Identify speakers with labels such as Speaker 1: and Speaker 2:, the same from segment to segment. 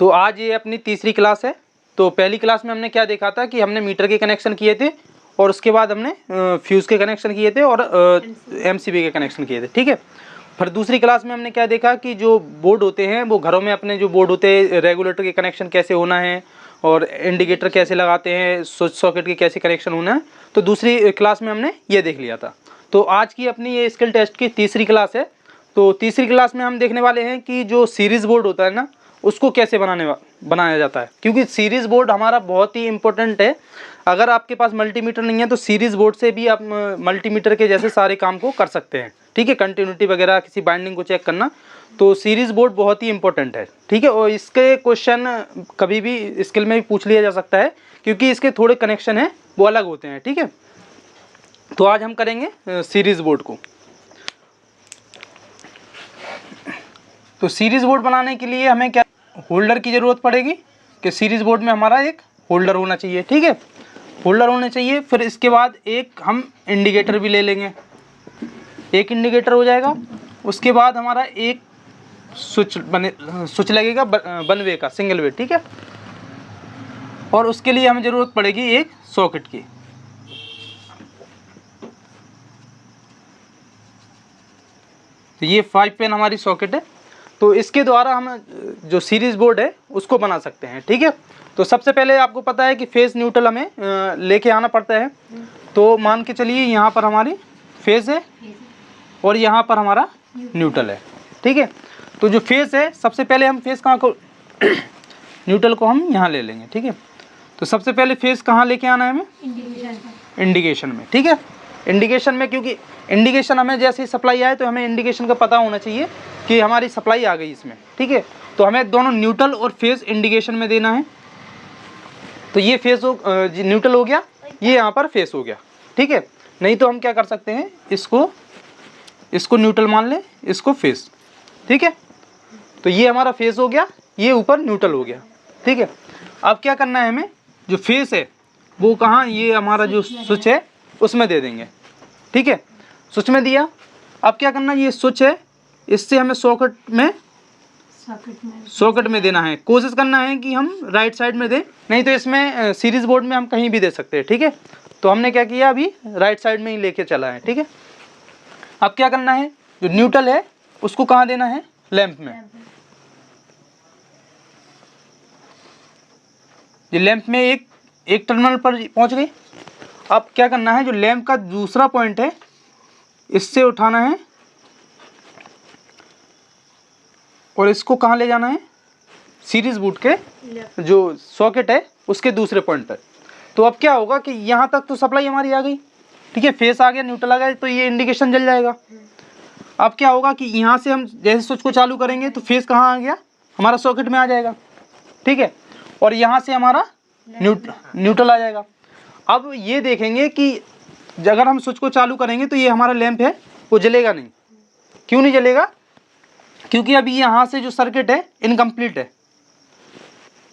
Speaker 1: तो आज ये अपनी तीसरी क्लास है। तो पहली क्लास में हमने क्या देखा था कि हमने मीटर के कनेक्शन किए थे और उसके बाद हमने फ्यूज़ के कनेक्शन किए थे और एमसीबी के कनेक्शन किए थे, ठीक है। फिर दूसरी क्लास में हमने क्या देखा कि जो बोर्ड होते हैं वो घरों में अपने जो बोर्ड होते हैं रेगुलेटर के कनेक्शन कैसे होना है और इंडिकेटर कैसे लगाते हैं, स्विच सॉकेट के कैसे कनेक्शन होना है। तो दूसरी क्लास में हमने ये देख लिया था। तो आज की अपनी ये स्किल टेस्ट की तीसरी क्लास है। तो तीसरी क्लास में हम देखने वाले हैं कि जो सीरीज़ बोर्ड होता है ना उसको कैसे बनाया जाता है, क्योंकि सीरीज़ बोर्ड हमारा बहुत ही इंपॉर्टेंट है। अगर आपके पास मल्टीमीटर नहीं है तो सीरीज़ बोर्ड से भी आप मल्टीमीटर के जैसे सारे काम को कर सकते हैं, ठीक है। कंटिन्यूटी वगैरह किसी बाइंडिंग को चेक करना, तो सीरीज़ बोर्ड बहुत ही इंपॉर्टेंट है, ठीक है। और इसके क्वेश्चन कभी भी स्किल में भी पूछ लिया जा सकता है क्योंकि इसके थोड़े कनेक्शन हैं वो अलग होते हैं, ठीक है। तो आज हम करेंगे सीरीज़ बोर्ड को। तो सीरीज़ बोर्ड बनाने के लिए हमें क्या होल्डर की ज़रूरत पड़ेगी कि सीरीज़ बोर्ड में हमारा एक होल्डर होना चाहिए, ठीक है। होल्डर होने चाहिए। फिर इसके बाद एक हम इंडिकेटर भी ले लेंगे, एक इंडिकेटर हो जाएगा। उसके बाद हमारा एक स्विच लगेगा वन वे का, सिंगल वे, ठीक है। और उसके लिए हमें ज़रूरत पड़ेगी एक सॉकेट की। तो ये 5 पिन हमारी सॉकेट है। तो इसके द्वारा हम जो सीरीज़ बोर्ड है उसको बना सकते हैं, ठीक है। तो सबसे पहले आपको पता है कि फेज़ न्यूट्रल हमें लेके आना पड़ता है। तो मान के चलिए यहाँ पर हमारी फेज़ है और यहाँ पर हमारा न्यूट्रल है, ठीक है। तो जो फेज़ है सबसे पहले हम फेज़ कहाँ को न्यूट्रल को हम यहाँ ले लेंगे, ठीक है। तो सबसे पहले फेज़ कहाँ लेके आना है हमें, इंडिकेशन में, ठीक है। इंडिकेशन में, क्योंकि इंडिकेशन हमें जैसे ही सप्लाई आए तो हमें इंडिकेशन का पता होना चाहिए कि हमारी सप्लाई आ गई इसमें, ठीक है। तो हमें दोनों न्यूट्रल और फेज़ इंडिकेशन में देना है। तो ये फेज़ न्यूट्रल हो गया, ये यहाँ पर फेज़ हो गया, ठीक है। नहीं तो हम क्या कर सकते हैं, इसको न्यूट्रल मान लें, इसको फेज़, ठीक है। तो ये हमारा फेज़ हो गया, ये ऊपर न्यूट्रल हो गया, ठीक है। अब क्या करना है हमें, जो फेज़ है वो कहाँ, ये हमारा जो स्विच है उसमें दे देंगे, ठीक है। स्विच में दिया। अब क्या करना, ये स्विच है इससे हमें सॉकेट में देना है। कोशिश करना है कि हम राइट साइड में दें, नहीं तो इसमें सीरीज़ बोर्ड में हम कहीं भी दे सकते हैं, ठीक है। तो हमने क्या किया, अभी राइट साइड में ही लेके चला है, ठीक है। अब क्या करना है, जो न्यूट्रल है उसको कहाँ देना है, लैंप में। ये लैंप में एक टर्मिनल पर पहुंच गई। अब क्या करना है, जो लैंप का दूसरा पॉइंट है इससे उठाना है और इसको कहाँ ले जाना है, सीरीज़ बोर्ड के जो सॉकेट है उसके दूसरे पॉइंट पर। तो अब क्या होगा कि यहाँ तक तो सप्लाई हमारी आ गई, ठीक है। फेस आ गया, न्यूट्रल आ गया, तो ये इंडिकेशन जल जाएगा। अब क्या होगा कि यहाँ से हम जैसे स्विच को चालू करेंगे तो फेस कहाँ आ गया, हमारा सॉकेट में आ जाएगा, ठीक है। और यहाँ से हमारा न्यूट्रल आ जाएगा। अब ये देखेंगे कि अगर हम स्विच को चालू करेंगे तो ये हमारा लैंप है वो जलेगा नहीं। क्यों नहीं जलेगा, क्योंकि अभी यहाँ से जो सर्किट है इनकम्प्लीट है,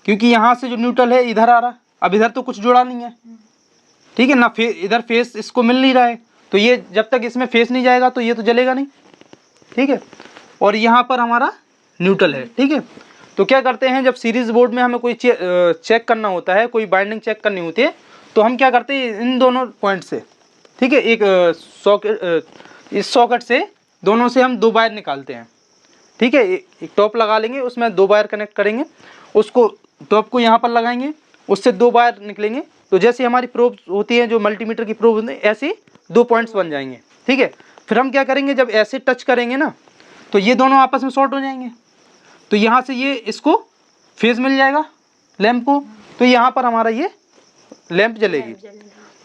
Speaker 1: क्योंकि यहाँ से जो न्यूट्रल है इधर आ रहा, अब इधर तो कुछ जुड़ा नहीं है, ठीक है ना। इधर फेस इसको मिल नहीं रहा है, तो ये जब तक इसमें फेस नहीं जाएगा तो ये तो जलेगा नहीं, ठीक है। और यहाँ पर हमारा न्यूट्रल है, ठीक है। तो क्या करते हैं, जब सीरीज़ बोर्ड में हमें कोई चेक करना होता है, कोई बाइंडिंग चेक करनी होती है, तो हम क्या करते हैं, इन दोनों पॉइंट से, ठीक है, एक इस सॉकेट से दोनों से हम 2 वायर निकालते हैं, ठीक है। एक टॉप लगा लेंगे, उसमें 2 वायर कनेक्ट करेंगे, उसको टॉप को यहाँ पर लगाएंगे, उससे 2 वायर निकलेंगे। तो जैसे हमारी प्रोब होती है, जो मल्टीमीटर की प्रोब होती है, ऐसे 2 पॉइंट्स बन जाएंगे, ठीक है। फिर हम क्या करेंगे, जब ऐसे टच करेंगे ना तो ये दोनों आपस में शॉर्ट हो जाएंगे। तो यहाँ से ये इसको फेज मिल जाएगा लैंप को, तो यहाँ पर हमारा ये लैंप जलेगी।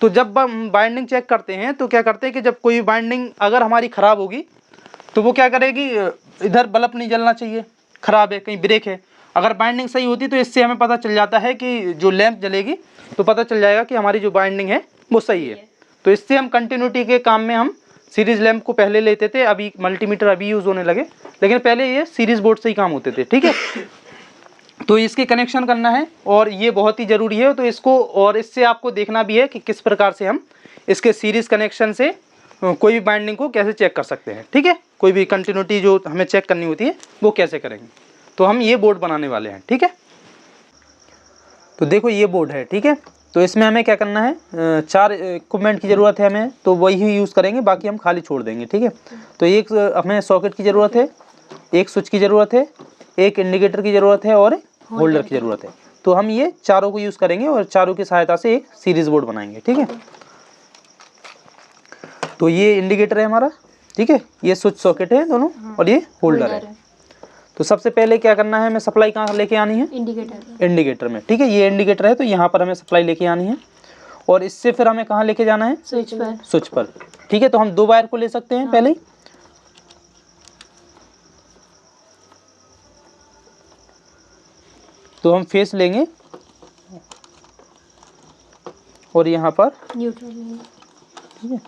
Speaker 1: तो जब हम बाइंडिंग चेक करते हैं तो क्या करते हैं कि जब कोई बाइंडिंग अगर हमारी ख़राब होगी तो वो क्या करेगी, इधर बल्ब नहीं जलना चाहिए, ख़राब है, कहीं ब्रेक है। अगर बाइंडिंग सही होती तो इससे हमें पता चल जाता है कि जो लैंप जलेगी तो पता चल जाएगा कि हमारी जो बाइंडिंग है वो सही है। तो इससे हम कंटिन्यूटी के काम में हम सीरीज़ लैंप को पहले लेते थे, अभी मल्टीमीटर अभी यूज़ होने लगे, लेकिन पहले ये सीरीज़ बोर्ड से ही काम होते थे, ठीक है। तो इसके कनेक्शन करना है और ये बहुत ही ज़रूरी है। तो इसको और इससे आपको देखना भी है कि किस प्रकार से हम इसके सीरीज़ कनेक्शन से कोई भी बाइंडिंग को कैसे चेक कर सकते हैं, ठीक है। कोई भी कंटिन्यूटी जो हमें चेक करनी होती है वो कैसे करेंगे। तो हम ये बोर्ड बनाने वाले हैं, ठीक है। तो देखो ये बोर्ड है, ठीक है। तो इसमें हमें क्या करना है, 4 इक्विपमेंट की ज़रूरत है हमें, तो वही यूज़ करेंगे, बाकी हम खाली छोड़ देंगे, ठीक है। तो एक हमें सॉकेट की ज़रूरत है, एक स्विच की ज़रूरत है, एक इंडिकेटर की ज़रूरत है और होल्डर की ज़रूरत है। तो हम ये चारों को यूज़ करेंगे और चारों की सहायता से एक सीरीज बोर्ड बनाएंगे, ठीक है। तो ये इंडिकेटर है हमारा, ठीक है, ये स्विच सॉकेट है दोनों, और ये होल्डर है। तो सबसे पहले क्या करना है, हमें सप्लाई कहाँ लेके आनी है, इंडिकेटर में, ठीक है। ये इंडिकेटर है तो यहाँ पर हमें सप्लाई लेके आनी है, और इससे फिर हमें कहाँ लेके जाना है, स्विच पर, ठीक है। तो हम 2 वायर को ले सकते हैं पहले ही। तो हम फेस लेंगे और यहाँ पर न्यूट्रल लेंगे, ठीक है।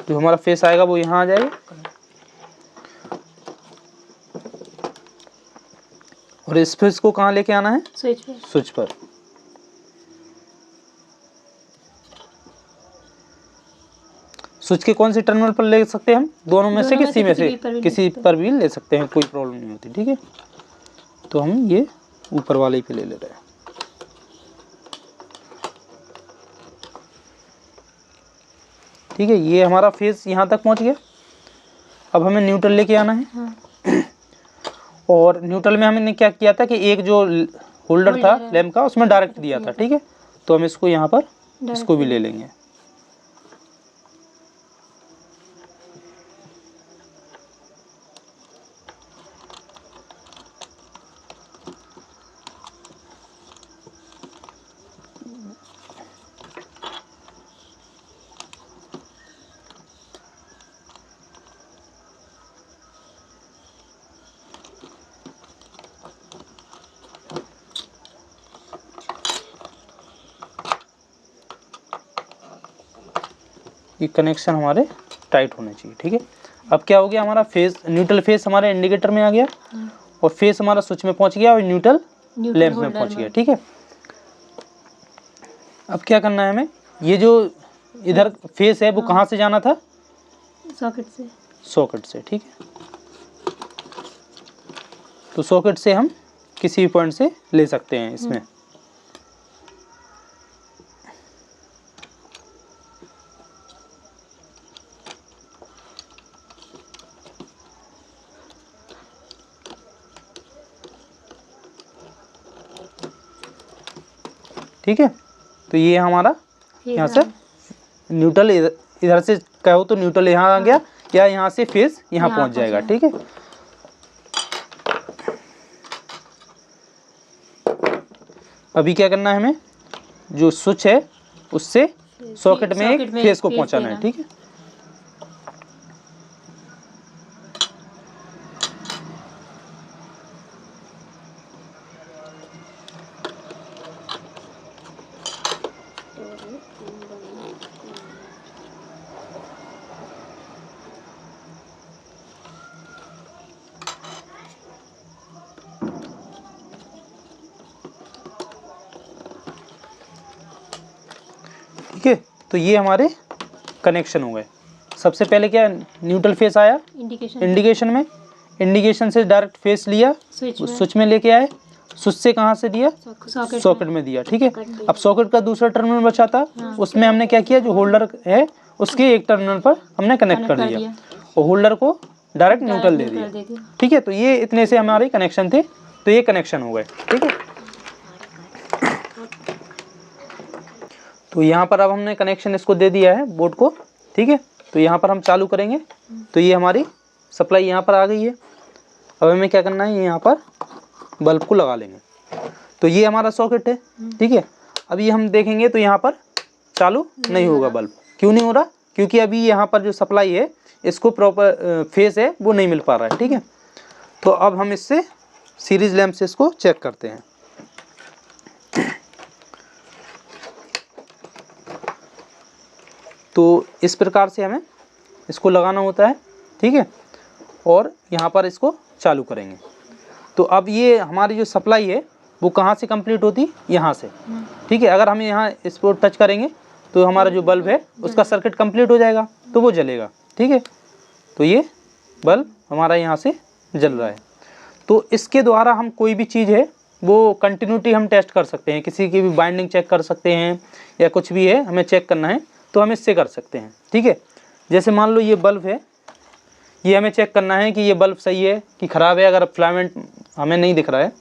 Speaker 1: जो हमारा फेस आएगा वो यहाँ आ जाएगा, और इस फेस को कहाँ लेके आना है, स्विच पर। स्विच के कौन सी टर्मिनल पर ले सकते हैं हम, दोनों में से किसी में से किसी पर भी ले सकते हैं, कोई प्रॉब्लम नहीं होती, ठीक है। तो हम ये ऊपर वाले ही पे ले रहे हैं, ठीक है। ये हमारा फेस यहाँ तक पहुँच गया। अब हमें न्यूट्रल लेके आना है। और न्यूट्रल में हमने क्या किया था कि एक जो होल्डर था लैंप का उसमें डायरेक्ट दिया था, ठीक है। तो हम इसको यहाँ पर इसको भी ले लेंगे, ये कनेक्शन हमारे टाइट होने चाहिए, ठीक है। अब क्या हो गया, हमारा फेस न्यूट्रल फेस हमारे इंडिकेटर में आ गया, और फेस हमारा स्विच में पहुंच गया, और न्यूट्रल लैंप में पहुंच गया, ठीक है। अब क्या करना है हमें, ये जो इधर फेस है वो कहाँ से जाना था, सॉकेट से, ठीक है। तो सॉकेट से हम किसी भी पॉइंट से ले सकते हैं इसमें। ठीक है। तो ये हमारा यहाँ से न्यूट्रल इधर से कहो तो न्यूट्रल यहाँ आ गया, या यहाँ से फेस यहाँ पहुँच जाएगा, ठीक है। अभी क्या करना है हमें, जो स्विच है उससे सॉकेट में एक फेस को पहुँचाना है, ठीक है। ठीक है। तो ये हमारे कनेक्शन हो गए। सबसे पहले क्या न्यूट्रल फेस आया इंडिकेशन में, इंडिकेशन से डायरेक्ट फेस लिया, स्विच में लेके आए, स्विच से कहाँ से दिया, सॉकेट में दिया, ठीक है। अब सॉकेट का दूसरा टर्मिनल बचा था, उसमें हमने क्या किया, जो होल्डर है उसके एक टर्मिनल पर हमने कनेक्ट कर दिया, और होल्डर को डायरेक्ट न्यूट्रल दे दिया, ठीक है। तो ये इतने से हमारे कनेक्शन थे, तो ये कनेक्शन हो गए, ठीक है। तो यहाँ पर अब हमने कनेक्शन इसको दे दिया है बोर्ड को, ठीक है। तो यहाँ पर हम चालू करेंगे, तो ये हमारी सप्लाई यहाँ पर आ गई है। अब हमें क्या करना है, यहाँ पर बल्ब को लगा लेंगे। तो ये हमारा सॉकेट है, ठीक है। अभी हम देखेंगे तो यहाँ पर चालू नहीं होगा बल्ब। क्यों नहीं हो रहा, क्योंकि अभी यहाँ पर जो सप्लाई है इसको प्रॉपर फेस है वो नहीं मिल पा रहा है, ठीक है। तो अब हम इससे सीरीज लैंप से इसको चेक करते हैं। तो इस प्रकार से हमें इसको लगाना होता है, ठीक है। और यहाँ पर इसको चालू करेंगे। तो अब ये हमारी जो सप्लाई है वो कहाँ से कंप्लीट होती, यहाँ से, ठीक है। अगर हम यहाँ इस पर टच करेंगे तो हमारा जो बल्ब है उसका सर्किट कंप्लीट हो जाएगा, तो वो जलेगा, ठीक है। तो ये बल्ब हमारा यहाँ से जल रहा है। तो इसके द्वारा हम कोई भी चीज़ है वो कंटिन्यूटी हम टेस्ट कर सकते हैं, किसी की भी बाइंडिंग चेक कर सकते हैं या कुछ भी है हमें चेक करना है तो हम इससे कर सकते हैं। ठीक है, जैसे मान लो ये बल्ब है, ये हमें चेक करना है कि ये बल्ब सही है कि ख़राब है। अगर फिलामेंट हमें नहीं दिख रहा है,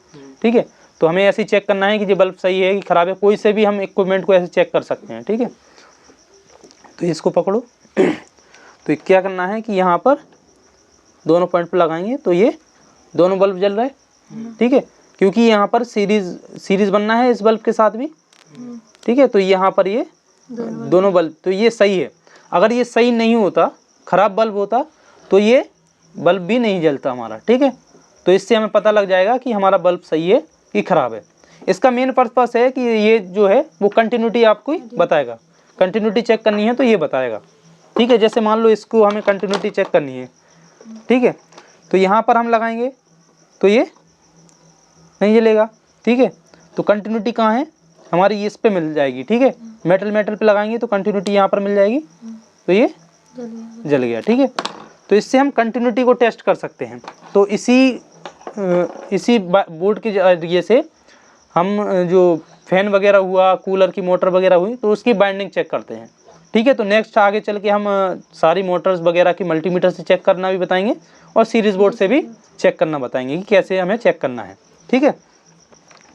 Speaker 1: ठीक है, तो हमें ऐसे चेक करना है कि ये बल्ब सही है कि ख़राब है। कोई से भी हम इक्विपमेंट को ऐसे चेक कर सकते हैं। ठीक है, तो इसको पकड़ो तो क्या करना है कि यहाँ पर दोनों पॉइंट पर लगाएंगे तो ये दोनों बल्ब जल रहा है। ठीक है, क्योंकि यहाँ पर सीरीज बनना है इस बल्ब के साथ भी। ठीक है, तो यहाँ पर ये दोनों बल्ब, तो ये सही है। अगर ये सही नहीं होता, ख़राब बल्ब होता, तो ये बल्ब भी नहीं जलता हमारा। ठीक है, तो इससे हमें पता लग जाएगा कि हमारा बल्ब सही है कि ख़राब है। इसका मेन पर्पस है कि ये जो है वो कंटिन्यूटी आपको ही बताएगा। कंटिन्यूटी चेक करनी है तो ये बताएगा। ठीक है, जैसे मान लो इसको हमें कंटिन्यूटी चेक करनी है। ठीक है, तो यहाँ पर हम लगाएंगे तो ये नहीं जलेगा। ठीक है, तो कंटिन्यूटी कहाँ है हमारी, इस पे मिल जाएगी। ठीक है, मेटल पे लगाएंगे तो कंटिन्यूटी यहाँ पर मिल जाएगी, तो ये जल गया। ठीक है, तो इससे हम कंटिन्यूटी को टेस्ट कर सकते हैं। तो इसी बोर्ड के जरिए से हम जो फैन वगैरह हुआ, कूलर की मोटर वगैरह हुई, तो उसकी बाइंडिंग चेक करते हैं। ठीक है, तो नेक्स्ट आगे चल के हम सारी मोटर्स वगैरह की मल्टीमीटर से चेक करना भी बताएंगे और सीरीज बोर्ड से भी चेक करना बताएंगे कि कैसे हमें चेक करना है। ठीक है,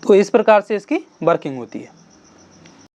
Speaker 1: तो इस प्रकार से इसकी वर्किंग होती है।